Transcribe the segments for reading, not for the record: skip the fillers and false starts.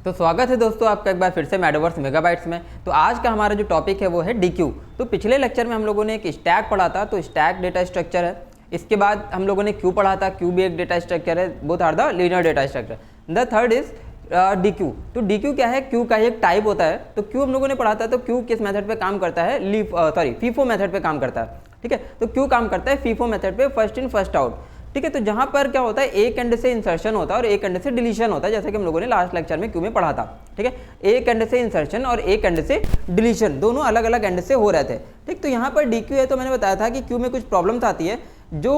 तो स्वागत है दोस्तों आपका एक बार फिर से मेटावर्स मेगाबाइट्स में। तो आज का हमारा जो टॉपिक है वो है डीक्यू। तो पिछले लेक्चर में हम लोगों ने एक स्टैक पढ़ा था, तो स्टैक डेटा स्ट्रक्चर है। इसके बाद हम लोगों ने क्यू पढ़ा था, क्यू भी एक डेटा स्ट्रक्चर है, both are the linear data structure. The third is deque. तो डीक्यू क्या है? क्यू का ही एक टाइप होता है। तो क्यू हम लोगों ने पढ़ा था, तो क्यू किस मेथड पे काम करता है? फीफो मेथड पे काम करता है। ठीक है, तो क्यू काम करता है फीफो मेथड पे, फर्स्ट इन फर्स्ट आउट। ठीक है, तो जहां पर क्या होता है, एक एंड से इंसर्शन होता है और एक एंड से डिलीशन होता है, जैसे कि हम लोगों ने लास्ट लेक्चर में क्यू में पढ़ा था। ठीक है, एक एंड से इंसर्शन और एक एंड से डिलीशन, दोनों अलग अलग एंड से हो रहे थे। ठीक, तो यहाँ पर डीक्यू है, तो मैंने बताया था कि क्यू में कुछ प्रॉब्लम्स आती है। जो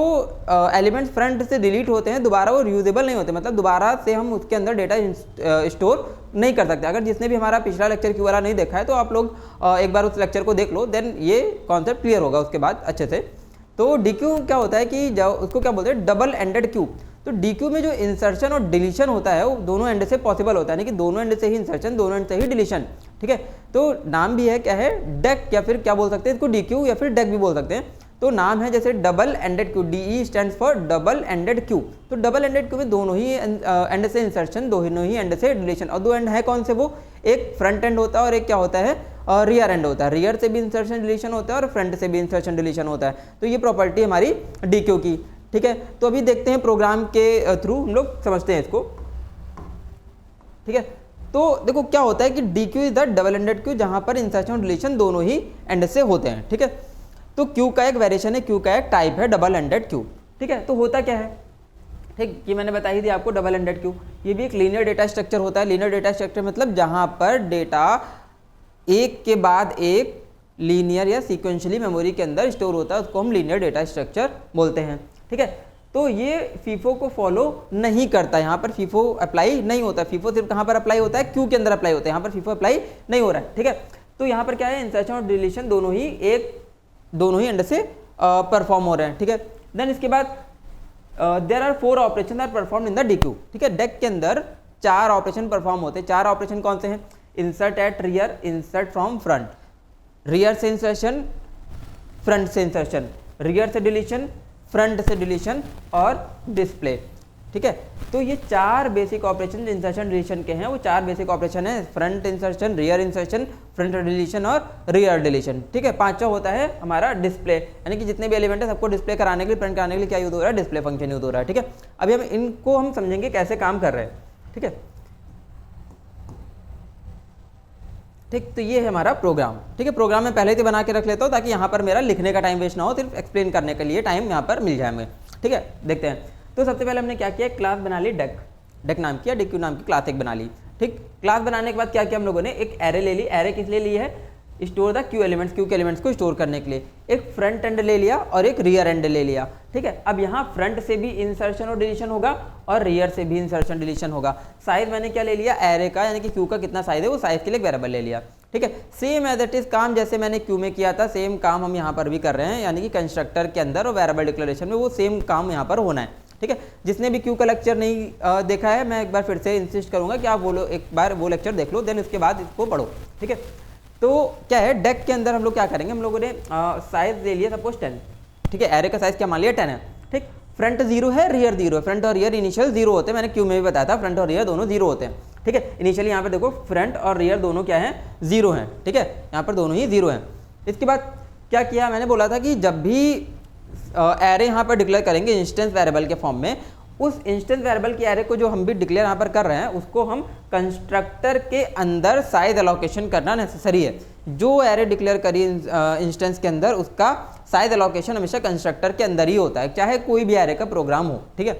एलिमेंट्स फ्रंट से डिलीट होते हैं दोबारा वो रीयूजेबल नहीं होते, मतलब दोबारा से हम उसके अंदर डेटा स्टोर नहीं कर सकते। अगर जिसने भी हमारा पिछला लेक्चर क्यू वाला नहीं देखा है तो आप लोग एक बार उस लेक्चर को देख लो, देन ये कॉन्सेप्ट क्लियर होगा उसके बाद अच्छे से। तो डीक्यू क्या होता है कि जब उसको क्या बोलते हैं, डबल एंडेड क्यू। तो डीक्यू में जो इंसर्शन और डिलीशन होता है वो दोनों एंड से पॉसिबल होता है, यानी कि दोनों एंड से ही इंसर्शन, दोनों एंड से ही डिलीशन। ठीक है, तो नाम भी है क्या है, डेक, या फिर क्या बोल सकते हैं इसको, डीक्यू या फिर डेक भी बोल सकते हैं। तो नाम है जैसे double ended queue, DE stands for double ended queue. तो डबल एंडेड क्यू में दोनों ही एंड से इंसर्शन, दोनों ही एंड से डिलीशन। और दो एंड है कौन से, वो एक फ्रंट एंड होता है और एक क्या होता है, रियर एंड होता है। रियर से भी इंसर्शन डिलीशन होता है और फ्रंट से भी इंसर्शन डिलीशन होता है। तो ये प्रॉपर्टी हमारी डीक्यू की। ठीक है, तो अभी देखते हैं प्रोग्राम के थ्रू हम लोग समझते हैं इसको। ठीक है, तो देखो क्या होता है कि deque is the double ended queue, जहां पर इंसर्शन और डिलीशन दोनों ही एंड से होते हैं। ठीक है, तो क्यू का एक वेरिएशन है, क्यू का एक टाइप है डबल एंडेड क्यू। ठीक है, तो होता क्या है, ठीक, ये मैंने बता ही दिया आपको, डबल एंडेड क्यू ये भी एक लीनियर डेटा स्ट्रक्चर होता है। लीनियर डेटा स्ट्रक्चर मतलब जहां पर डेटा एक के बाद एक लीनियर या सीक्वेंशियली मेमोरी के अंदर स्टोर होता है, उसको हम लीनियर डेटा स्ट्रक्चर बोलते हैं। ठीक है, तो ये फीफो को फॉलो नहीं करता, यहाँ पर फीफो अप्लाई नहीं होता। फीफो सिर्फ कहाँ पर अप्लाई होता है, क्यू के अंदर अप्लाई होता है, यहाँ पर फीफो अप्लाई नहीं हो रहा है। ठीक है, तो यहाँ पर क्या है, इंसर्शन और डिलीशन दोनों ही एंड से परफॉर्म हो रहे हैं। ठीक है, देन इसके बाद there are 4 operation are perform in the deque. ठीक है, डेक के अंदर 4 ऑपरेशन परफॉर्म होते हैं। 4 ऑपरेशन कौन से हैं? Insert at rear, insert from front, rear से इंसर्शन, फ्रंट से इंसर्शन, रियर से डिलीशन, फ्रंट से डिलीशन और डिस्प्ले। ठीक है, तो ये 4 बेसिक ऑपरेशन इंसर्शन डिलीशन के हैं, वो 4 बेसिक ऑपरेशन है, front insertion, rear insertion, front deletion और रियर डिलीशन। ठीक है, 5वां होता है हमारा डिस्प्ले, यानी कि जितने भी एलिमेंट है सबको डिस्प्ले कराने के लिए, प्रिंट कराने के लिए क्या यूज हो रहा है, डिस्प्ले फंक्शन यूज हो रहा है। ठीक है, अभी हम इनको हम समझेंगे कैसे काम कर रहे हैं। ठीक है, ठीक, तो ये है हमारा प्रोग्राम। ठीक है, प्रोग्राम मैं पहले से बना के रख लेता हूँ ताकि यहाँ पर मेरा लिखने का टाइम वेस्ट ना हो, सिर्फ एक्सप्लेन करने के लिए टाइम यहाँ पर मिल जाए हमें। ठीक है, देखते हैं। तो सबसे पहले हमने क्या किया, क्लास बना ली डेक, डेक नाम किया, डीक्यू नाम की क्लास एक बना ली। ठीक, क्लास बनाने के बाद क्या किया हम लोगों ने, एक एरे ले ली। एरे किस लिए ली है, store the Q elements, Q के एलिमेंट्स को स्टोर करने के लिए। एक फ्रंट एंड ले लिया और एक रियर एंड ले लिया। ठीक है, अब यहाँ फ्रंट से भी इंसर्शन और डिलीशन होगा और रियर से भी इंसर्शन डिलीशन होगा। साइज मैंने क्या ले लिया, एरे का, यानी कि क्यू का कितना साइज है वो साइज के लिए एक वेरिएबल ले लिया। ठीक है, सेम एज इट इज काम जैसे मैंने क्यू में किया था, सेम काम हम यहाँ पर भी कर रहे हैं, यानी कि कंस्ट्रक्टर के अंदर और वेरिएबल डिक्लेरेशन में वो सेम काम यहाँ पर होना है। ठीक है, जिसने भी क्यू का लेक्चर नहीं देखा है, मैं एक बार फिर से इंसिस्ट करूंगा कि आप एक बार वो लेक्चर देख लो, देन उसके बाद इसको पढ़ो। ठीक है, तो क्या है, डेक के अंदर हम लोग क्या करेंगे, हम लोगों ने साइज ले लिया सपोज 10। ठीक है, एरे का साइज क्या मान लिया, 10 है। ठीक, फ्रंट 0 है, रियर 0 है। फ्रंट और रियर इनिशियल 0 होते हैं, मैंने क्यू में भी बताया था, फ्रंट और रियर दोनों 0 होते हैं। ठीक है, इनिशियली यहाँ पर देखो फ्रंट और रियर दोनों क्या है, 0 हैं। ठीक है, यहाँ पर दोनों ही 0 हैं। इसके बाद क्या किया, मैंने बोला था कि जब भी एरे यहाँ पर डिक्लेयर करेंगे इंस्टेंस वेरिएबल के फॉर्म में, उस इंस्टेंस वेरिएबल की एरे को जो हम भी डिक्लेयर यहाँ पर कर रहे हैं उसको हम कंस्ट्रक्टर के अंदर साइज एलोकेशन करना नेसेसरी है। जो एरे डिक्लेयर करी इंस्टेंस के अंदर, उसका साइज एलोकेशन हमेशा कंस्ट्रक्टर के अंदर ही होता है, चाहे कोई भी एरे का प्रोग्राम हो। ठीक है,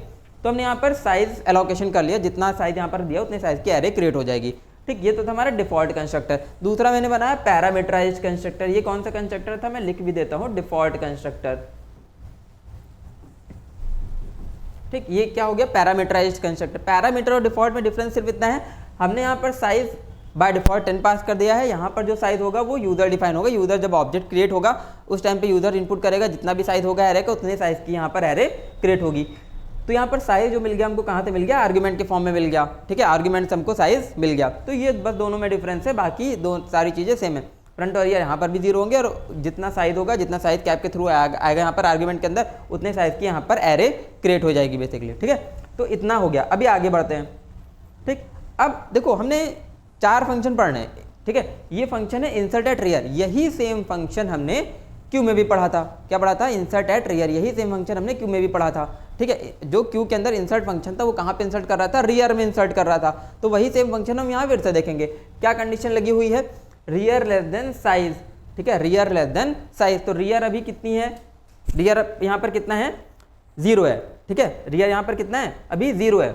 तो हमने यहाँ पर साइज एलोकेशन कर लिया, जितना साइज यहाँ पर दिया उतने साइज की एरे क्रिएट हो जाएगी। ठीक, ये तो था हमारा डिफॉल्ट कंस्ट्रक्टर। दूसरा मैंने बनाया पैरामीटराइज्ड कंस्ट्रक्टर। ये कौन सा कंस्ट्रक्टर था, मैं लिख भी देता हूँ, डिफॉल्ट कंस्ट्रक्टर। ठीक, ये क्या हो गया, पैरामीटराइज्ड कंस्ट्रक्टर। पैरामीटर और डिफॉल्ट में डिफरेंस सिर्फ इतना है, हमने यहाँ पर साइज बाय डिफॉल्ट 10 पास कर दिया है। यहाँ पर जो साइज होगा वो यूजर डिफाइन होगा। यूजर जब ऑब्जेक्ट क्रिएट होगा उस टाइम पे यूजर इनपुट करेगा, जितना भी साइज होगा एरे का उतने साइज की यहाँ पर एरे क्रिएट होगी। तो यहाँ पर साइज जो मिल गया हमको कहाँ से मिल गया, आर्ग्यूमेंट के फॉर्म में मिल गया। ठीक है, आर्ग्यूमेंट से हमको साइज मिल गया। तो ये बस दोनों में डिफरेंस है, बाकी दो सारी चीज़ें सेम है। फ्रंट और रियर यहाँ पर भी 0 होंगे और जितना साइज होगा, जितना साइज कैप के थ्रू आएगा यहाँ पर आर्ग्यूमेंट के अंदर, उतने साइज की यहाँ पर एरे क्रिएट हो जाएगी बेसिकली। ठीक है, तो इतना हो गया। अभी आगे बढ़ते हैं। ठीक, अब देखो हमने 4 फंक्शन पढ़ने हैं, ठीक है। ये फंक्शन है इंसर्ट एट रियर, यही सेम फंक्शन हमने क्यू में भी पढ़ा था। क्या पढ़ा था? इंसर्ट एट रियर, यही सेम फंक्शन हमने क्यू में भी पढ़ा था, ठीक है। जो क्यू के अंदर इंसर्ट फंक्शन था वो कहाँ पे इंसर्ट कर रहा था? रियर में इंसर्ट कर रहा था। तो वही सेम फंक्शन हम यहाँ फिर से देखेंगे। क्या कंडीशन लगी हुई है? रियर लेस देन साइज, ठीक है, रियर लेस देन साइज। तो रियर अभी कितनी है? रियर यहाँ पर कितना है? 0 है, ठीक है। रियर यहाँ पर कितना है? अभी 0 है,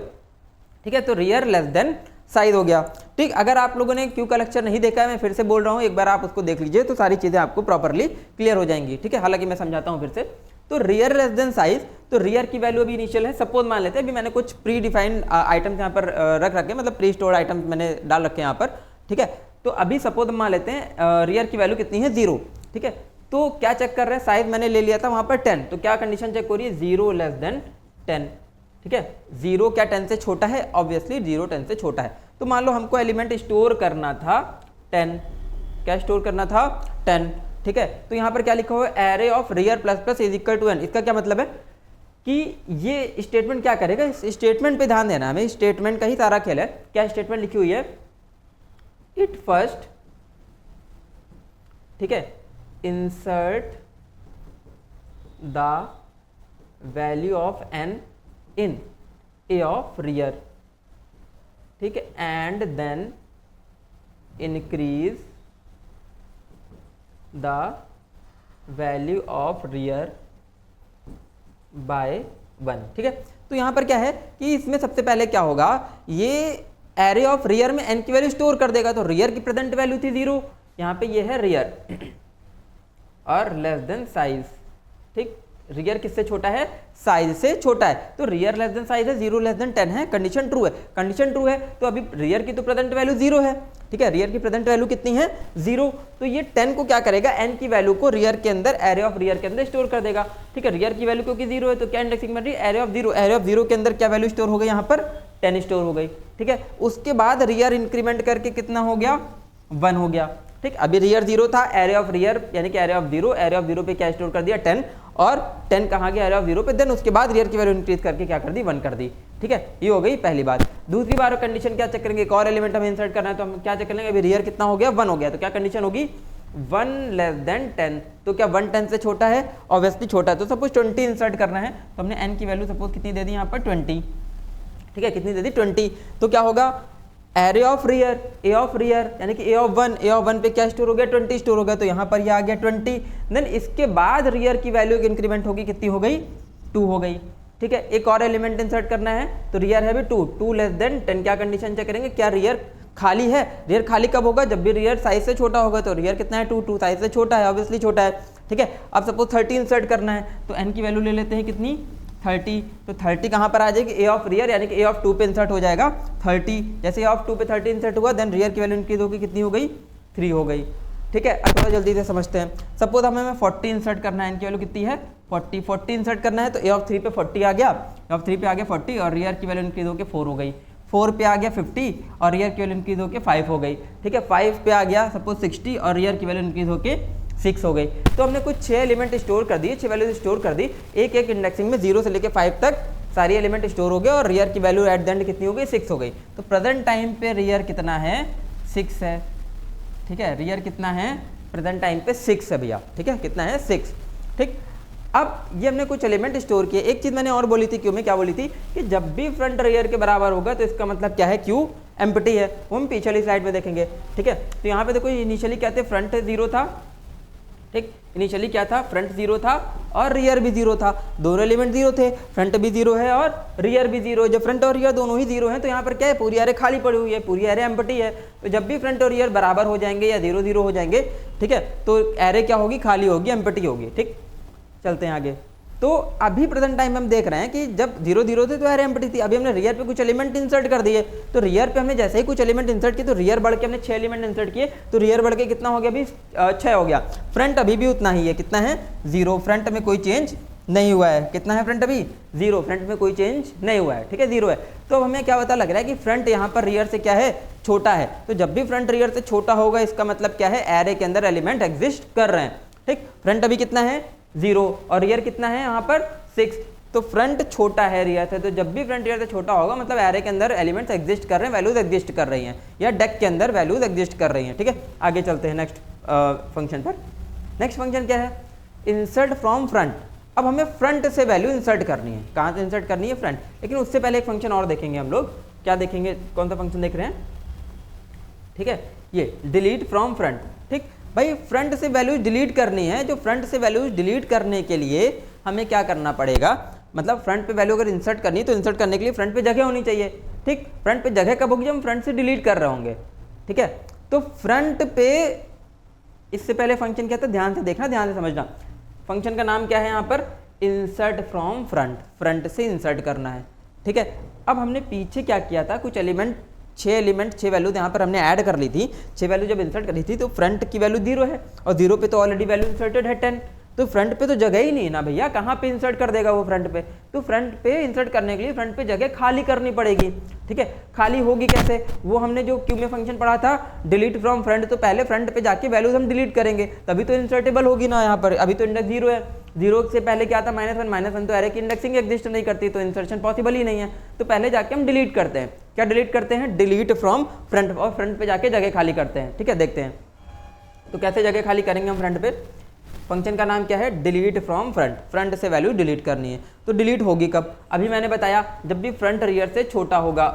ठीक है। तो रियर लेस देन साइज हो गया, ठीक। अगर आप लोगों ने क्यू का लेक्चर नहीं देखा है, मैं फिर से बोल रहा हूँ, एक बार आप उसको देख लीजिए तो सारी चीज़ें आपको प्रॉपरली क्लियर हो जाएंगी, ठीक है। हालांकि मैं समझाता हूँ फिर से। तो रियर लेस देन साइज, तो रियर की वैल्यू अभी इनिशियल है। सपोज मान लेते हैं अभी मैंने कुछ प्री डिफाइंड आइटम्स यहाँ पर रख रखे, मतलब प्री स्टोर्ड आइटम्स मैंने डाल रखे हैं यहाँ पर, ठीक है। तो अभी सपोज मान लेते हैं रियर की वैल्यू कितनी है? 0, ठीक है। तो क्या चेक कर रहे हैं? साइज मैंने ले लिया था वहाँ पर 10, तो क्या कंडीशन चेक हो रही है? 0 लेस देन 10, ठीक है। 0 क्या 10 से छोटा है? ऑब्वियसली 0 10 से छोटा है। तो मान लो हमको एलिमेंट स्टोर करना था 10, क्या स्टोर करना था? 10, ठीक है। तो यहाँ पर क्या लिखा हुआ है? Array of rear plus plus is equal to n। इसका क्या मतलब है कि ये स्टेटमेंट क्या करेगा? इस स्टेटमेंट पे ध्यान देना, हमें स्टेटमेंट का ही सारा खेल है। क्या स्टेटमेंट लिखी हुई है? इट फर्स्ट, ठीक है, insert the value of n in A of rear, ठीक है, and then increase the value of rear by 1, ठीक है। तो यहाँ पर क्या है कि इसमें सबसे पहले क्या होगा? ये एरे ऑफ रियर में n की वैल्यू स्टोर कर देगा। तो रियर की प्रेजेंट वैल्यू थी 0, यहाँ पे ये है रियर और लेस देन साइज, ठीक। रियर किससे छोटा है? साइज से छोटा है। तो रियर लेस देन साइज है, 0 लेस देन 10 है, कंडीशन ट्रू है। कंडीशन ट्रू है तो अभी रियर की तो प्रेजेंट वैल्यू 0 है, ठीक है। रियर की प्रेजेंट वैल्यू कितनी है? 0। तो ये 10 को क्या करेगा? n की वैल्यू को रियर के अंदर, एरे ऑफ रियर के अंदर स्टोर कर देगा, ठीक है। रियर की वैल्यू क्योंकि 0 है तो क्या इंडेक्सिंग बन रही है? Array of 0। एरे ऑफ 0 के अंदर क्या वैल्यू स्टोर हो गई? यहाँ पर 10 स्टोर हो गई, ठीक है। उसके बाद रियर इंक्रीमेंट करके कितना हो गया? 1 हो गया, ठीक। अभी रियर 0 था, एरे ऑफ रियर यानी कि एरे ऑफ 0, एरे ऑफ 0 पे क्या स्टोर कर दिया? 10, और 10 कहाँ गया? एरे ऑफ 0 पे। देन उसके बाद रियर की वैल्यू इंक्रीज करके क्या कर दी? 1 कर दी, ठीक है। ये हो गई पहली बात। दूसरी बार कंडीशन क्या चेक करेंगे? एक और एलिमेंट हमें इंसर्ट करना है, तो हम क्या चेक करेंगे? अभी रियर कितना हो गया? 1 हो गया। तो क्या कंडीशन होगी? 1 लेस देन 10। तो क्या 1 10 से छोटा है? ऑब्वियसली छोटा है। तो सपोज 20 इंसर्ट करना है, तो हमने n की वैल्यू सपोज कितनी दे दी यहाँ पर? 20, ठीक है। कितनी दे दी? 20। तो क्या होगा? Array of rear, A of rear यानी कि ए ऑफ 1 पे क्या स्टोर हो गया? 20 स्टोर हो गया। तो यहाँ पर ये आ गया 20। देन इसके बाद रियर की वैल्यू की इंक्रीमेंट होगी, कितनी हो गई? 2 हो गई, ठीक है। एक और एलिमेंट इंसर्ट करना है, तो रियर है भी 2 लेस देन 10। क्या कंडीशन चेक करेंगे? क्या रियर खाली है? रियर खाली कब होगा? जब भी रियर साइज से छोटा होगा। तो रियर कितना है? 2 साइज से छोटा है, ऑब्वियसली छोटा है, ठीक है। अब सपोज 30 इंसर्ट करना है, तो n की वैल्यू ले लेते हैं कितनी? 30। तो 30 कहाँ पर आ जाएगी? ए ऑफ रियर यानी कि ए ऑफ 2 पे इंसर्ट हो जाएगा 30। जैसे ए ऑफ 2 पे 30 इंसर्ट हुआ, देन रियर की वैल्यू इंक्रीज होगी, कितनी हो गई? 3 हो गई, ठीक है। अब थोड़ा जल्दी से समझते हैं। सपोज हमें 40 इंसर्ट करना है, इनकी वैल्यू कितनी है? 40 इंसर्ट करना है, तो ए ऑफ 3 पे 40 आ गया, ए ऑफ 3 पे आ गया 40, और रियर की वैल्यू इंक्रीज होकर 4 हो गई। 4 पे आ गया 50 और रियर की वैल्यू इंक्रीज होकर 5 हो गई, ठीक है। 5 पे आ गया सपोज 60 और रियर की वैल्यू इंक्रीज होकर 6 हो गई। तो हमने कुछ 6 एलिमेंट स्टोर कर दिए, 6 वैल्यूज स्टोर कर दी, एक एक इंडेक्सिंग में 0 से लेकर 5 तक सारी एलिमेंट स्टोर हो गए, और रियर की वैल्यू एट द एंड कितनी हो गई? 6 हो गई। तो प्रेजेंट टाइम पे रियर कितना है? 6 है, ठीक है। रियर कितना है? प्रेजेंट टाइम पे 6 है भैया, ठीक है। कितना है? 6, ठीक। अब ये हमने कुछ एलिमेंट स्टोर किए। एक चीज़ मैंने और बोली थी क्यू में, क्या बोली थी? कि जब भी फ्रंट रियर के बराबर होगा तो इसका मतलब क्या है? क्यू एम्प्टी है। वो हम पीछे वाली स्लाइड में देखेंगे, ठीक है। तो यहाँ पे देखो इनिशियली क्या थे? फ्रंट 0 था, ठीक। इनिशियली क्या था? फ्रंट 0 था और रियर भी 0 था, दोनों एलिमेंट 0 थे। फ्रंट भी 0 है और रियर भी 0 है। जब फ्रंट और रियर दोनों ही 0 हैं तो यहाँ पर क्या है? पूरी एरे खाली पड़ी हुई है, पूरी एरे एम्प्टी है। तो जब भी फ्रंट और रियर बराबर हो जाएंगे या 0 0 हो जाएंगे, ठीक है, तो एरे क्या होगी? खाली होगी, एम्प्टी होगी, ठीक। चलते हैं आगे। तो अभी प्रेजेंट टाइम में हम देख रहे हैं कि जब 0 0 थे तो एरे एम्प्टी थी। अभी हमने रियर पे कुछ एलिमेंट इंसर्ट कर दिए, तो रियर पे हमने जैसे ही कुछ एलिमेंट इंसर्ट किए तो रियर बढ़ के हमने 6 एलिमेंट इंसर्ट किए, तो रियर बढ़ के कितना हो गया? अभी 6 हो गया। फ्रंट अभी भी उतना ही है, कितना है? 0। फ्रंट में कोई चेंज नहीं हुआ है। कितना है फ्रंट? अभी 0। फ्रंट में कोई चेंज नहीं हुआ है, ठीक है, 0 है। तो अब हमें क्या पता लग रहा है कि फ्रंट यहाँ पर रियर से क्या है? छोटा है। तो जब भी फ्रंट रियर से छोटा होगा इसका मतलब क्या है? एरे के अंदर एलिमेंट एग्जिस्ट कर रहे हैं, ठीक। फ्रंट अभी कितना है? 0 और रियर कितना है यहाँ पर? 6। तो फ्रंट छोटा है रियर से, तो जब भी फ्रंट रियर से छोटा होगा मतलब एरे के अंदर एलिमेंट्स एग्जिस्ट कर रहे हैं, वैल्यूज एग्जिस्ट कर रही हैं, या डेक के अंदर वैल्यूज एग्जिस्ट कर रही हैं। ठीक है, आगे चलते हैं नेक्स्ट फंक्शन पर। नेक्स्ट फंक्शन क्या है, इंसर्ट फ्रॉम फ्रंट। अब हमें फ्रंट से वैल्यू इंसर्ट करनी है, कहाँ से इंसर्ट करनी है, फ्रंट। लेकिन उससे पहले एक फंक्शन और देखेंगे हम लोग, क्या देखेंगे, कौन सा फंक्शन देख रहे हैं, ठीक है, ये डिलीट फ्रॉम फ्रंट। ठीक भाई, फ्रंट से वैल्यूज डिलीट करनी है, जो फ्रंट से वैल्यूज डिलीट करने के लिए हमें क्या करना पड़ेगा, मतलब फ्रंट पे वैल्यू अगर इंसर्ट करनी है तो इंसर्ट करने के लिए फ्रंट पे जगह होनी चाहिए। ठीक, फ्रंट पे जगह कब होगी, जब हम फ्रंट से डिलीट कर रहे होंगे। ठीक है, तो फ्रंट पे, इससे पहले फंक्शन क्या था, ध्यान से देखना, ध्यान से समझना। फंक्शन का नाम क्या है यहाँ पर, इंसर्ट फ्रॉम फ्रंट, फ्रंट से इंसर्ट करना है। ठीक है, अब हमने पीछे क्या किया था, कुछ एलिमेंट, 6 वैल्यू यहाँ पर हमने ऐड कर ली थी। 6 वैल्यू जब इंसर्ट करी थी तो फ्रंट की वैल्यू 0 है और 0 पे तो ऑलरेडी वैल्यू इंसर्टेड है 10, तो फ्रंट पे तो जगह ही नहीं है ना भैया, कहाँ पे इंसर्ट कर देगा वो फ्रंट पे, तो फ्रंट पे इंसर्ट करने के लिए फ्रंट पे जगह खाली करनी पड़ेगी। ठीक है, खाली होगी कैसे, वो हमने जो क्यू में फंक्शन पढ़ा था डिलीट फ्रॉम फ्रंट, तो पहले फ्रंट पे जाके वैल्यूज हम डिलीट करेंगे तभी तो इंसर्टेबल होगी ना। यहाँ पर अभी तो इंडेक्स 0 है, 0 से पहले क्या था, -1 तो एरे की इंडेक्सिंग एग्जिस्ट नहीं करती, तो इंसर्शन पॉसिबल ही नहीं है। तो पहले जाके हम डिलीट करते हैं, क्या डिलीट करते हैं, डिलीट फ्रॉम फ्रंट, और फ्रंट पे जाके जगह खाली करते हैं। ठीक है, देखते हैं तो कैसे जगह खाली करेंगे हम फ्रंट पे। फंक्शन का नाम क्या है, डिलीट फ्रॉम फ्रंट, फ्रंट से वैल्यू डिलीट करनी है। तो डिलीट होगी कब, अभी मैंने बताया जब भी फ्रंट रियर से छोटा होगा।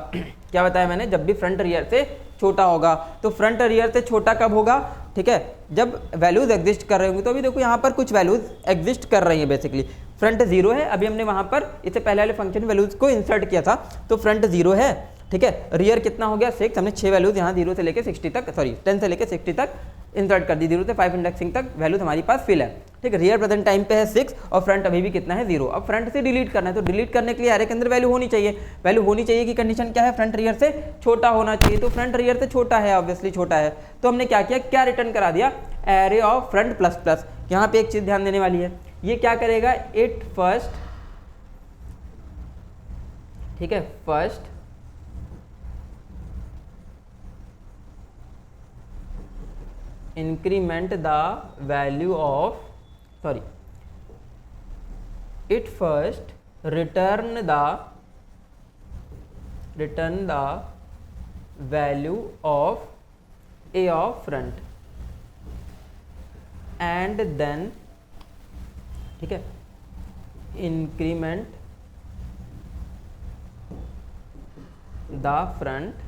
क्या बताया मैंने, जब भी फ्रंट रियर से छोटा होगा। तो फ्रंट रियर से छोटा कब होगा, ठीक है, जब वैल्यूज एग्जिस्ट कर रहे होंगे। तो अभी देखो यहाँ पर कुछ वैल्यूज एग्जिस्ट कर रही है, बेसिकली फ्रंट 0 है, अभी हमने वहाँ पर इससे पहले वाले फंक्शन वैल्यूज को इंसर्ट किया था, तो फ्रंट 0 है। ठीक है, रियर कितना हो गया 6, हमने 6 वैल्यूज यहाँ 0 से लेकर 60 तक, सॉरी 10 से लेकर 60 तक इंसर्ट कर दी, 0 से 5 इंडेक्सिंग तक वैल्यूज हमारी पास फिल है। ठीक है, रियर प्रेजेंट टाइम पे है 6 और फ्रंट अभी भी कितना है 0। अब फ्रंट से डिलीट करना है, तो डिलीट करने के लिए एरे के अंदर वैल्यू होनी चाहिए। वैल्यू होनी चाहिए की कंडीशन क्या है, फ्रंट रियर से छोटा होना चाहिए। तो फ्रंट रियर से छोटा है, ऑब्वियसली छोटा है, तो हमने क्या किया, क्या रिटर्न करा दिया, array of front plus plus. यहाँ पे एक चीज ध्यान देने वाली है, ये क्या करेगा, इट फर्स्ट, ठीक है, first increment the value of, sorry, it first return the value of a of front and then, ठीक है, increment the front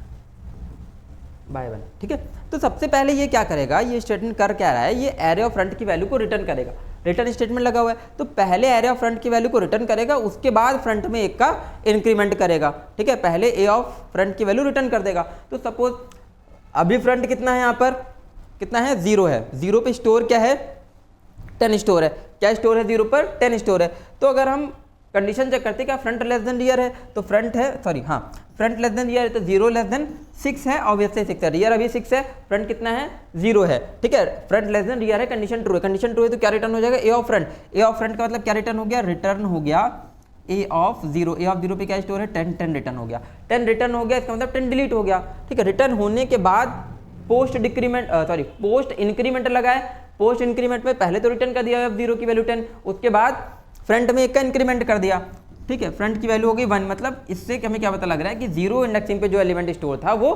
बाय 1। ठीक है, तो सबसे पहले ये क्या करेगा, ये स्टेटमेंट कर क्या रहा है, ये एरे ऑफ फ्रंट की वैल्यू को रिटर्न करेगा। रिटर्न स्टेटमेंट लगा हुआ है, तो पहले एरे ऑफ फ्रंट की वैल्यू को रिटर्न करेगा, उसके बाद फ्रंट में एक का इंक्रीमेंट करेगा। ठीक है, पहले ए ऑफ फ्रंट की वैल्यू रिटर्न कर देगा। तो सपोज अभी फ्रंट कितना है, यहाँ पर कितना है, 0 है, 0 पे स्टोर क्या है, 10 स्टोर है। क्या स्टोर है 0 पर, 10 स्टोर है। तो अगर हम कंडीशन चेक करते हैं क्या फ्रंट लेस देन रियर है, तो फ्रंट है, सॉरी हाँ, फ्रंट लेस देन रियर है, तो 0 लेस देन 6 है, ऑब्वियसली 6 है, रियर अभी 6 है, फ्रंट कितना है 0 है। ठीक है, फ्रंट लेस देन रियर है, कंडीशन ट्रू है, कंडीशन ट्रू है, तो क्या रिटर्न हो जाएगा, A of front. A of front का मतलब क्या रिटर्न हो गया, रिटर्न हो गया ए ऑफ 0। ए ऑफ 0 पे क्या स्टोर है, 10 रिटर्न हो गया, 10 रिटर्न हो गया, इसका मतलब 10 डिलीट हो गया। ठीक है, रिटर्न होने के बाद post decrement, sorry post increment लगाए, पोस्ट इंक्रीमेंट में पहले तो रिटर्न कर दिया ए ऑफ 0 की वैल्यू 10, उसके बाद फ्रंट में एक का इंक्रीमेंट कर दिया। ठीक है, फ्रंट की वैल्यू हो गई 1, मतलब इससे हमें क्या पता लग रहा है कि 0 इंडेक्सिंग पे जो एलिमेंट स्टोर था वो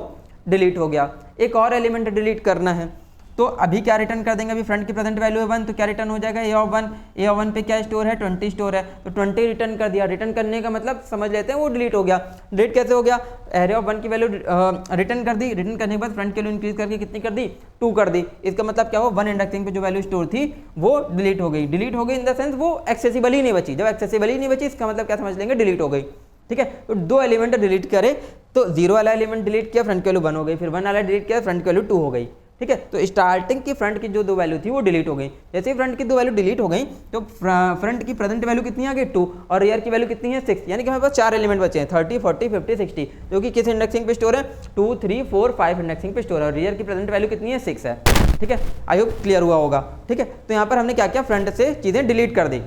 डिलीट हो गया। एक और एलिमेंट डिलीट करना है, तो अभी क्या रिटर्न कर देंगे, अभी फ्रंट की प्रेजेंट वैल्यू है 1, तो क्या रिटर्न हो जाएगा, ए ऑफ 1। ए ऑफ 1 पे क्या स्टोर है, 20 स्टोर है, तो 20 रिटर्न कर दिया। रिटर्न करने का मतलब समझ लेते हैं वो डिलीट हो गया। डिलीट कैसे हो गया, एरे ऑफ 1 की वैल्यू रिटर्न कर दी, रिटर्न करने के बाद फ्रंट की वैल्यू इंक्रीज करके कितनी कर दी, 2 कर दी। इसका मतलब क्या हो, 1 इंडेक्सिंग पे जो वैल्यू स्टोर थी वो डिलीट हो गई। डिलीट हो गई इन द सेंस वो एक्सेसिबल ही नहीं बची। जब एक्सेसिबल ही नहीं बची इसका मतलब क्या समझ लेंगे, डिलीट हो गई। ठीक है, तो 2 एलिमेंट डिलीट करे, तो 0 वाला एलिमेंट डिलीट किया, फ्रंट की वैल्यू 1 हो गई, फिर 1 वाला डिलीट किया, फ्रंट की वैल्यू 2 हो गई। ठीक है, तो स्टार्टिंग की फ्रंट की जो 2 वैल्यू थी वो डिलीट हो गई। जैसे ही फ्रंट की 2 वैल्यू डिलीट हो गई तो फ्रंट की प्रेजेंट वैल्यू कितनी आ गई 2, और रियर की वैल्यू कितनी है 6, यानी कि हमारे पास 4 एलिमेंट बचे हैं, 30, 40, 50, 60, जो कि किस इंडेक्सिंग पे स्टोर है, 2, 3, 4, 5 इंडेक्सिंग पे स्टोर है, और रियर की प्रेजेंट वैल्यू कितनी है 6 है। ठीक है, आई होप क्लियर हुआ होगा। ठीक है, तो यहाँ पर हमने क्या किया, फ्रंट से चीज़ें डिलीट कर दी।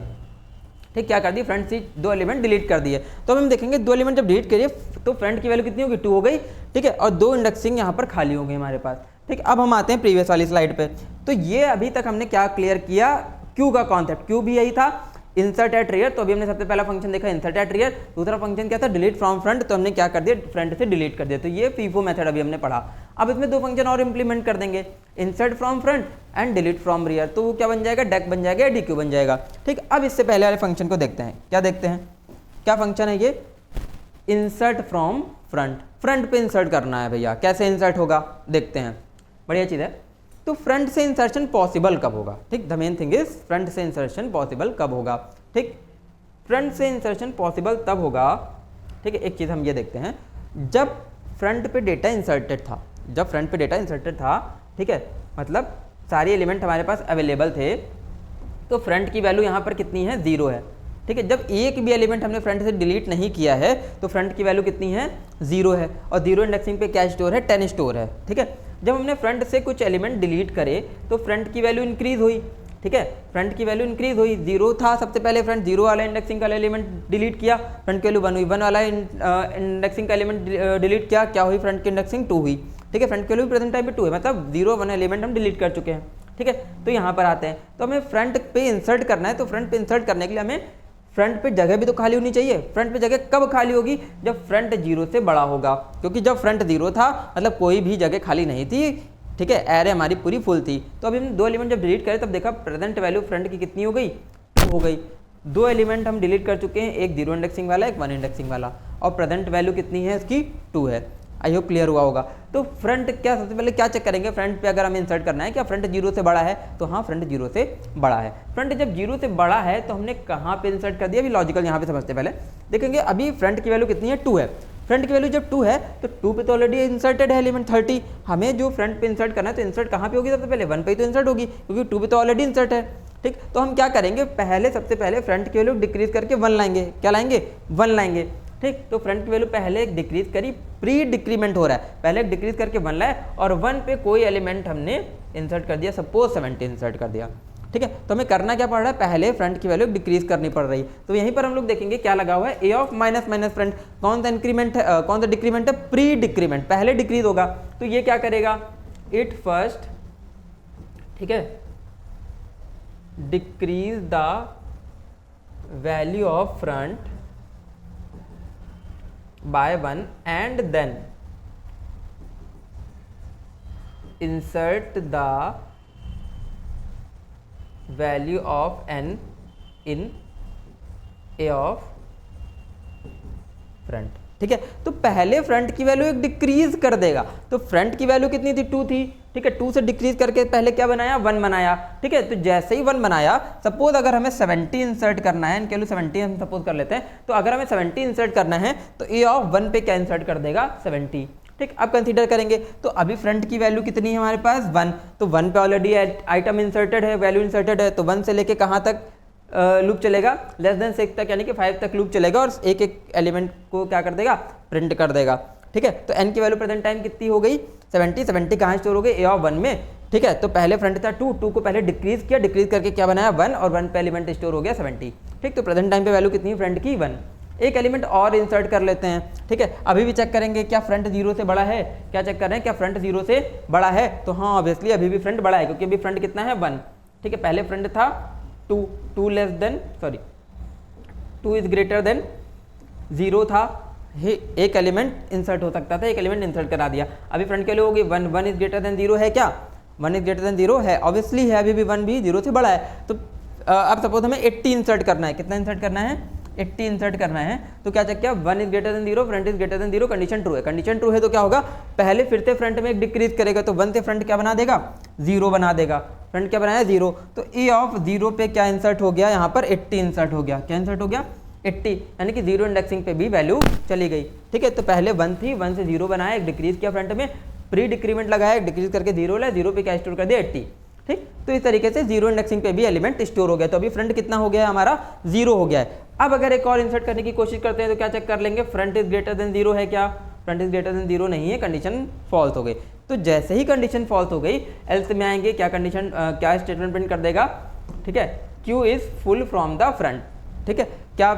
ठीक, क्या कर दी, फ्रंट से 2 एलिमेंट डिलीट कर दिए। तो अब हम देखेंगे 2 एलिमेंट जब डिलीट करिए तो फ्रंट की वैल्यू कितनी होगी, 2 हो गई। ठीक है, और 2 इंडेक्सिंग यहाँ पर खाली हो गई हमारे पास। ठीक, अब हम आते हैं प्रीवियस वाली स्लाइड पे। तो ये अभी तक हमने क्या क्लियर किया, क्यू का कॉन्सेप्ट। क्यू भी यही था, इंसर्ट एट रियर, तो अभी हमने सबसे पहला फंक्शन देखा इंसर्ट एट रियर। दूसरा फंक्शन क्या था, डिलीट फ्रॉम फ्रंट, तो हमने क्या कर दिया, फ्रंट से डिलीट कर दिया। तो ये फीफो मेथड अभी हमने पढ़ा। अब इसमें दो फंक्शन और इंप्लीमेंट कर देंगे, insert from front end delete from rear. तो वो क्या बन जाएगा, डेक बन जाएगा या डीक्यू बन जाएगा। ठीक, अब इससे पहले वाले फंक्शन को देखते हैं। क्या देखते हैं, क्या फंक्शन है ये, इंसर्ट फ्रॉम फ्रंट। फ्रंट पे इंसर्ट करना है भैया, कैसे इंसर्ट होगा देखते हैं, बढ़िया चीज़ है। तो फ्रंट से इंसर्शन पॉसिबल कब होगा, ठीक, the main thing is front से इंसर्शन पॉसिबल कब होगा। ठीक, फ्रंट से इंसर्शन पॉसिबल तब होगा, ठीक है। एक चीज़ हम ये देखते हैं, जब फ्रंट पे डेटा इंसर्टेड था, जब फ्रंट पे डेटा इंसर्टेड था, ठीक है, मतलब सारे एलिमेंट हमारे पास अवेलेबल थे, तो फ्रंट की वैल्यू यहाँ पर कितनी है, 0 है। ठीक है, जब एक भी एलिमेंट हमने फ्रंट से डिलीट नहीं किया है तो फ्रंट की वैल्यू कितनी है, 0 है। और 0 इंडेक्सिंग पे क्या स्टोर है, 10 स्टोर है। ठीक है, जब हमने फ्रंट से कुछ एलिमेंट डिलीट करे तो फ्रंट की वैल्यू इंक्रीज हुई। ठीक है, फ्रंट की वैल्यू इंक्रीज हुई, 0 था सबसे पहले, फ्रंट 0 वाला इंडेक्सिंग का एलिमेंट डिलीट किया, फ्रंट की वैल्यू 1 हुई, 1 वाला इंडेक्सिंग का एलिमेंट डिलीट किया, क्या हुई, फ्रंट की इंडेक्सिंग 2 हुई। ठीक है, फ्रंट की वैल्यू प्रेजेंट टाइम पे 2 है, मतलब 0 1 एलिमेंट हम डिलीट कर चुके हैं। ठीक है, तो यहाँ पर आते हैं, तो हमें फ्रंट पे इंसर्ट करना है। तो फ्रंट पे इंसर्ट करने के लिए हमें फ्रंट पे जगह भी तो खाली होनी चाहिए। फ्रंट पे जगह कब खाली होगी, जब फ्रंट 0 से बड़ा होगा, क्योंकि जब फ्रंट 0 था मतलब कोई भी जगह खाली नहीं थी। ठीक है, एरे हमारी पूरी फुल थी। तो अभी हम दो एलिमेंट जब डिलीट करें तब देखा प्रेजेंट वैल्यू फ्रंट की कितनी हो गई, 2 हो गई। दो एलिमेंट हम डिलीट कर चुके हैं, एक 0 इंडेक्सिंग वाला, एक 1 इंडेक्सिंग वाला, और प्रेजेंट वैल्यू कितनी है इसकी, 2 है। आई होप क्लियर हुआ होगा। तो फ्रंट क्या, सबसे पहले क्या चेक करेंगे, फ्रंट पे अगर हमें इंसर्ट करना है, क्या फ्रंट 0 से बड़ा है, तो हाँ फ्रंट 0 से बड़ा है। फ्रंट जब 0 से बड़ा है तो हमने कहाँ पे इंसर्ट कर दिया, अभी लॉजिकल यहाँ पे समझते पहले देखेंगे। अभी फ्रंट की वैल्यू कितनी है, 2 है। फ्रंट की वैल्यू जब 2 है तो 2 पे तो ऑलरेडी इंसर्टेड है एलिमेंट 30। हमें जो फ्रंट पे इंसर्ट करना है तो इंसर्ट कहाँ पे होगी, सबसे पहले 1 पे ही तो इंसर्ट होगी, क्योंकि 2 पे तो ऑलरेडी इंसर्ट है। ठीक, तो हम क्या करेंगे, पहले सबसे पहले फ्रंट की वैल्यू डिक्रीज करके 1 लाएंगे। क्या लाएंगे, 1 लाएंगे। ठीक, तो फ्रंट की वैल्यू पहले एक डिक्रीज करी, प्री डिक्रीमेंट हो रहा है, पहले एक डिक्रीज करके 1 लाए और 1 पे कोई एलिमेंट हमने इंसर्ट कर दिया, सपोज 70 इंसर्ट कर दिया। ठीक है, तो हमें करना क्या पड़ रहा है, पहले फ्रंट की वैल्यू डिक्रीज करनी पड़ रही है। तो यहीं पर हम लोग देखेंगे क्या लगा हुआ है, ए ऑफ माइनस माइनस फ्रंट, कौन सा इंक्रीमेंट है, कौन सा डिक्रीमेंट है, प्री डिक्रीमेंट, पहले डिक्रीज होगा। तो ये क्या करेगा, इट फर्स्ट, ठीक है, decrease the value of front by 1 and then insert the value of n in a of front। ठीक है, तो पहले फ्रंट की वैल्यू एक डिक्रीज कर देगा। तो फ्रंट की वैल्यू कितनी थी, 2 थी। ठीक है, 2 से डिक्रीज करके पहले क्या बनाया, 1 बनाया। ठीक है, तो जैसे ही 1 बनाया, सपोज अगर हमें 70 इंसर्ट करना है, इनके लिए 70 हम सपोज कर लेते हैं, तो अगर हमें 70 इंसर्ट करना है तो ए ऑफ 1 पे क्या इंसर्ट कर देगा, 70। ठीक, अब कंसीडर करेंगे तो अभी फ्रंट की वैल्यू कितनी है हमारे पास, 1। तो 1 पे ऑलरेडी आइटम इंसर्टेड है, वैल्यू इंसर्टेड है, तो 1 से लेके कहाँ तक लूप चलेगा, लेस देन 6 तक, यानी कि 5 तक लूप चलेगा और एक एक एलिमेंट को क्या कर देगा, प्रिंट कर देगा। ठीक है, तो n की वैल्यू प्रेजेंट टाइम कितनी हो गई, 70। 70 कहाँ स्टोर हो गई, ए ऑफ 1 में। ठीक है, तो पहले फ्रंट था 2, 2 को पहले डिक्रीज किया, डिक्रीज करके क्या बनाया, 1, और 1 पे एलिमेंट स्टोर हो गया 70। ठीक, तो प्रेजेंट टाइम पे वैल्यू कितनी है फ्रंट की, 1। एक एलिमेंट और इंसर्ट कर लेते हैं। ठीक है, अभी भी चेक करेंगे क्या फ्रंट 0 से बड़ा है, क्या चेक कर रहे हैं, क्या फ्रंट 0 से बड़ा है, तो हाँ ऑब्वियसली अभी भी फ्रंट बड़ा है, क्योंकि अभी फ्रंट कितना है, 1। ठीक है, पहले फ्रंट था 2 less than, sorry 2 is greater than 0 था, एक एलिमेंट इंसर्ट हो सकता था, एक एलिमेंट इंसर्ट करा दिया। अभी फ्रंट के लिए होगी 1, 1 इज ग्रेटर देन 0 है क्या, 1 इज ग्रेटर देन 0 है, ऑब्वियसली है, अभी भी 1 भी 0 से बड़ा है। तो अब सपोज हमें 80 इंसर्ट करना है, कितना इंसर्ट करना है, 80 इंसर्ट करना है। तो क्या चेक किया, 1 is greater than 0, front is greater than 0, condition true है। कंडीशन ट्रू है तो क्या होगा, पहले फिर से फ्रंट में एक डिक्रीज करेगा, तो 1 से फ्रंट क्या बना देगा, 0 बना देगा। फ्रंट क्या बनाया, 0, तो ए ऑफ 0 पे क्या इंसर्ट हो गया, यहाँ पर 80 इंसर्ट हो गया। क्या इंसर्ट हो गया, 80, यानी कि 0 इंडेक्सिंग पे भी वैल्यू चली गई। ठीक है, तो पहले 1 थी, 1 से 0 बनाया, एक डिक्रीज किया फ्रंट में, प्री डिक्रीमेंट लगाया, डिक्रीज करके 0 लाया, 0 पे क्या स्टोर कर दिया, 80। ठीक, तो इस तरीके से 0 इंडेक्सिंग पे भी एलिमेंट स्टोर हो गया। तो अभी फ्रंट कितना हो गया हमारा, 0 हो गया है। अब अगर एक और इंसर्ट करने की कोशिश करते हैं तो क्या चेक कर लेंगे, फ्रंट इज ग्रेटर देन 0 है क्या, फ्रंट इज ग्रेटर देन 0 नहीं है, कंडीशन फॉल्स हो गई। तो जैसे ही कंडीशन फॉल्स हो गई, एल्स में आएंगे, क्या कंडीशन, क्या स्टेटमेंट प्रिंट कर देगा, ठीक है, Q is full from the front. ठीक है, क्या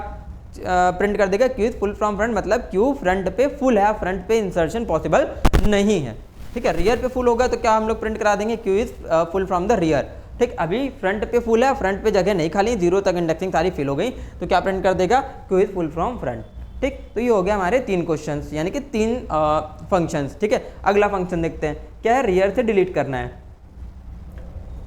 प्रिंट कर देगा, Q is full from front, मतलब क्यू फ्रंट पे फुल है, फ्रंट पे इंसर्शन पॉसिबल नहीं है। ठीक है, रियर पे फुल होगा तो क्या हम लोग प्रिंट करा देंगे, Q is full from the rear. ठीक, अभी फ्रंट पे फुल है, फ्रंट पे जगह नहीं खाली, 0 तक इंडेक्सिंग सारी फिल हो गई, तो क्या प्रिंट कर देगा, Q is full from front. ठीक, तो ये हो गया हमारे 3 क्वेश्चंस, यानी कि 3 फंक्शंस। ठीक है, अगला फंक्शन देखते हैं, क्या है, रियर से डिलीट करना है।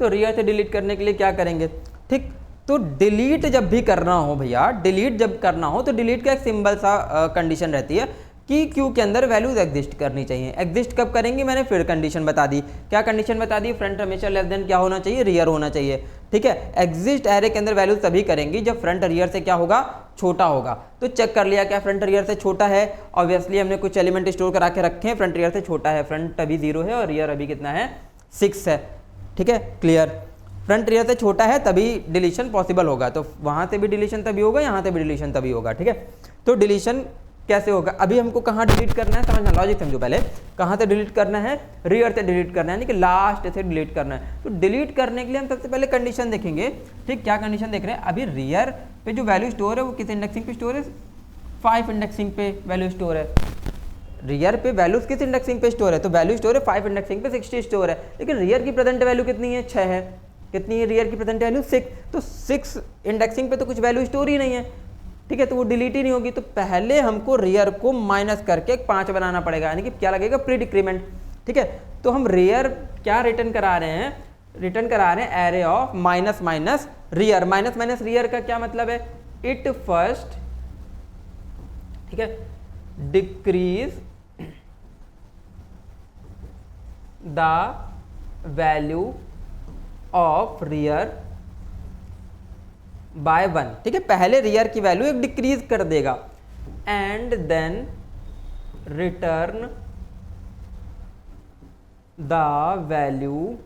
तो रियर से डिलीट करने के लिए क्या करेंगे, ठीक, तो डिलीट जब भी करना हो भैया, डिलीट जब करना हो तो डिलीट का एक सिंपल सा कंडीशन रहती है कि क्यू के अंदर वैल्यूज एग्जिस्ट करनी चाहिए। एग्जिस्ट कब करेंगे, मैंने फिर कंडीशन बता दी। क्या कंडीशन बता दी, फ्रंट हमेशा लेस देन क्या होना चाहिए, रियर होना चाहिए। ठीक है, एग्जिस्ट एरे के अंदर वैल्यूज तभी करेंगी जब फ्रंट रियर से क्या होगा, छोटा होगा। तो चेक कर लिया क्या फ्रंट रियर से छोटा है, ऑब्वियसली हमने कुछ एलिमेंट स्टोर करा के रखे हैं, फ्रंट रियर से छोटा है, फ्रंट अभी 0 है और रियर अभी कितना है, 6 है। ठीक है, क्लियर, फ्रंट रियर से छोटा है तभी डिलीशन पॉसिबल होगा, तो वहां से भी डिलीशन तभी होगा, यहाँ से भी डिलीशन तभी होगा। ठीक है, तो डिलीशन कैसे होगा, अभी हमको कहाँ डिलीट करना है, समझना, लॉजिक समझो पहले, कहाँ से डिलीट करना है, रियर से डिलीट करना है, यानी कि लास्ट से डिलीट करना है। तो डिलीट करने के लिए हम सबसे पहले कंडीशन देखेंगे। ठीक, क्या कंडीशन देख रहे हैं, अभी रियर पे जो वैल्यू स्टोर है वो किस इंडेक्सिंग पे स्टोर है, 5 इंडेक्सिंग पे वैल्यू स्टोर है। रियर पे वैल्यूज किस इंडेक्सिंग पे स्टोर है, तो वैल्यू स्टोर है 5 इंडेक्सिंग पे 60 स्टोर है, लेकिन रियर की प्रेजेंट वैल्यू कितनी है, 6 है। कितनी है रियर की प्रेजेंट वैल्यू, 6, तो 6 इंडेक्सिंग पे तो कुछ वैल्यू स्टोर ही नहीं है। ठीक है, तो वो डिलीट ही नहीं होगी, तो पहले हमको रियर को माइनस करके 5 बनाना पड़ेगा, यानी कि क्या लगेगा, प्री डिक्रीमेंट। ठीक है, तो हम रियर क्या रिटर्न करा रहे हैं, रिटर्न करा रहे हैं array of minus minus rear. Minus minus rear का क्या मतलब है, इट फर्स्ट, ठीक है, decrease the value of rear by 1। ठीक है, पहले रियर की वैल्यू एक डिक्रीज कर देगा, and then return the value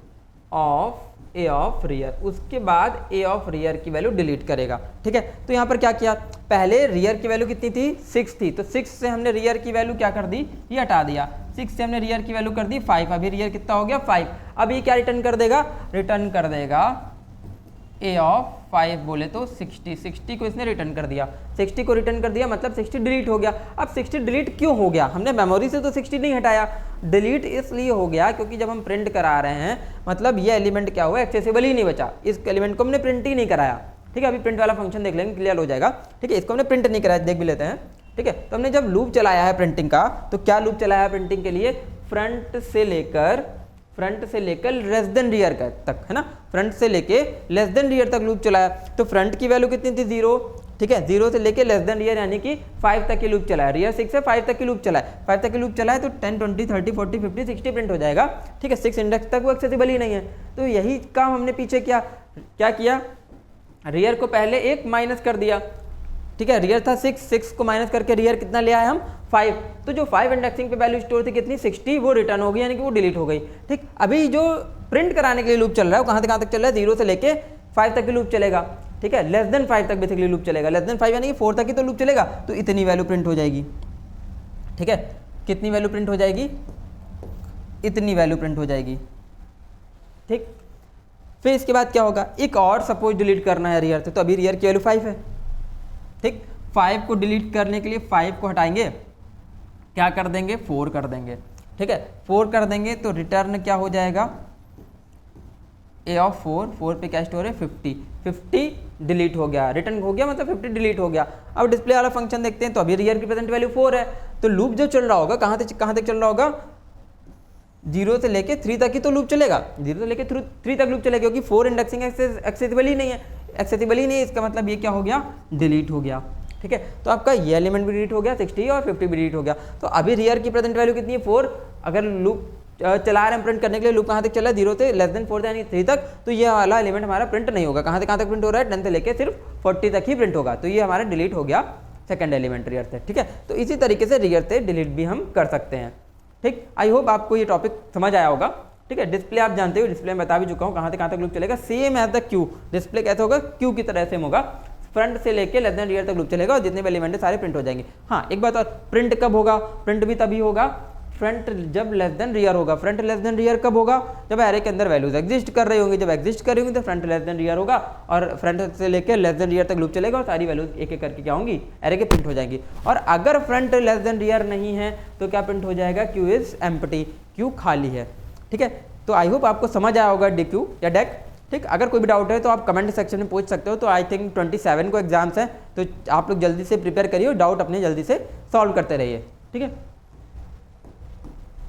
of A of rear, उसके बाद ए ऑफ रियर की वैल्यू डिलीट करेगा। ठीक है, तो यहां पर क्या किया, पहले रियर की वैल्यू कितनी थी, 6 थी, तो 6 से हमने रियर की वैल्यू क्या कर दी, ये हटा दिया, 6 से हमने रियर की वैल्यू कर दी 5, अभी रियर कितना हो गया, 5। अब ये क्या रिटर्न कर देगा, रिटर्न कर देगा ए ऑफ 5 बोले तो 60 को इसने रिटर्न कर दिया, 60 को रिटर्न कर दिया, मतलब 60 डिलीट हो गया। अब 60 डिलीट क्यों हो गया, हमने मेमोरी से तो 60 नहीं हटाया, डिलीट इसलिए हो गया क्योंकि जब हम प्रिंट करा रहे हैं, मतलब ये एलिमेंट क्या हुआ, एक्सेसिबल ही नहीं बचा, इस एलिमेंट को हमने प्रिंट ही नहीं कराया। ठीक है, अभी प्रिंट वाला फंक्शन देख लेंगे, क्लियर हो जाएगा। ठीक है, इसको हमने प्रिंट नहीं कराया, देख भी लेते हैं। ठीक है, तो हमने जब लूप चलाया है प्रिंटिंग का, तो क्या लूप चलाया है प्रिंटिंग के लिए, फ्रंट से लेकर लेस देन रियर तक, है ना, फ्रंट से लेके लेस देन रियर तक लूप चलाया। तो फ्रंट की वैल्यू कितनी थी, 0। ठीक है, 0 से लेके लेस देन रियर यानी कि 5 तक की लूप चलाया, रियर 6 से 5 तक की लूप चलाया, 5 तक की लूप चलाया तो 10 20 30 40 50 60 प्रिंट हो जाएगा। ठीक है, 6 इंडेक्स तक वो एक्सेसिबल ही नहीं है, तो यही काम हमने पीछे क्या किया, रियर को पहले एक माइनस कर दिया। ठीक है, रियर था 6 को माइनस करके रियर कितना ले आए हम, 5, तो जो 5 इंडेक्सिंग पे वैल्यू स्टोर थी कितनी, 60, वो रिटर्न हो गई, यानी कि वो डिलीट हो गई। ठीक, अभी जो प्रिंट कराने के लिए लूप चल रहा है वो कहाँ तक चल रहा है, 0 से लेके 5 तक की लूप चलेगा। ठीक है, लेस देन 5 तक बेसिकली लूप चलेगा, लेस देन 5 यानी कि 4 तक ही तो लूप चलेगा, तो इतनी वैल्यू प्रिंट हो जाएगी। ठीक है, कितनी वैल्यू प्रिंट हो जाएगी, इतनी वैल्यू प्रिंट हो जाएगी। ठीक, फिर इसके बाद क्या होगा, एक और सपोज डिलीट करना है रियर से, तो अभी रियर की वैल्यू 5 है। ठीक, 5 को डिलीट करने के लिए 5 को हटाएंगे, क्या कर देंगे, 4 कर देंगे। ठीक है, 4 कर देंगे तो रिटर्न क्या हो जाएगा, ए ऑफ 4 पे क्या स्टोर है, 50 डिलीट हो गया, रिटर्न हो गया, मतलब 50 डिलीट हो गया। अब डिस्प्ले वाला फंक्शन देखते हैं, तो अभी रियर की प्रेजेंट वैल्यू 4 है, तो लूप जो चल रहा होगा कहाँ तक चल रहा होगा, 0 से लेके 3 तक ही तो लूप चलेगा, 0 से लेके 3 तक लूप चलेगा, क्योंकि 4 इंडेक्सिंग एक्सेसिबल ही नहीं है, इसका मतलब ये क्या हो गया, डिलीट हो गया। ठीक है, तो आपका ये एलिमेंट भी डिलीट हो गया, 60 और 50 भी डिलीट हो गया। तो अभी रियर की प्रेजेंट वैल्यू कितनी है, 4। अगर लूप चला रहे हैं प्रिंट करने के लिए, लूप कहाँ तक चला है, 0 से लेस देन 4 यानी 3 तक, तो ये वाला एलिमेंट हमारा प्रिंट नहीं होगा। कहाँ तक प्रिंट हो रहा है, 10 से लेके सिर्फ 40 तक ही प्रिंट होगा, तो ये हमारा डिलीट हो गया सेकंड एलिमेंट रियर से। ठीक है, तो इसी तरीके से रियर से डिलीट भी हम कर सकते हैं। ठीक, आई होप आपको ये टॉपिक समझ आया होगा। ठीक है, डिस्प्ले आप जानते हो, डिस्प्ले में बता भी चुका हूँ कहाँ तक लूप चलेगा, same as the queue, display कैसे होगा, क्यू की तरह सेम होगा, फ्रंट से लेके लेस देन रियर तक लूप चलेगा और जितने भी एलिमेंट है सारे प्रिंट हो जाएंगे। हाँ, एक बात और, प्रिंट कब होगा, प्रिंट भी तभी होगा फ्रंट जब लेस देन रियर होगा। फ्रंट लेस देन रियर कब होगा, जब एरे के अंदर वैल्यूज एग्जिस्ट कर रही होंगी, जब एग्जिस्ट कर रही होंगी तो फ्रंट लेस देन रियर होगा और फ्रंट से लेकर लेस देन रियर तक लूप चलेगा और सारी वैल्यूज एक एक करके क्या होंगी, एरे के प्रिंट हो जाएंगी। और अगर फ्रंट लेस देन रियर नहीं है तो क्या प्रिंट हो जाएगा, क्यू इज एम्प्टी, क्यू खाली है। ठीक है, तो आई होप आपको समझ आया होगा डी क्यू या डेक। ठीक ठीक, अगर कोई भी डाउट है तो आप कमेंट सेक्शन में पूछ सकते हो। तो आई थिंक 27 को एग्जाम्स हैं, तो आप लोग जल्दी से प्रिपेयर करिए और डाउट अपने जल्दी से सॉल्व करते रहिए। ठीक है।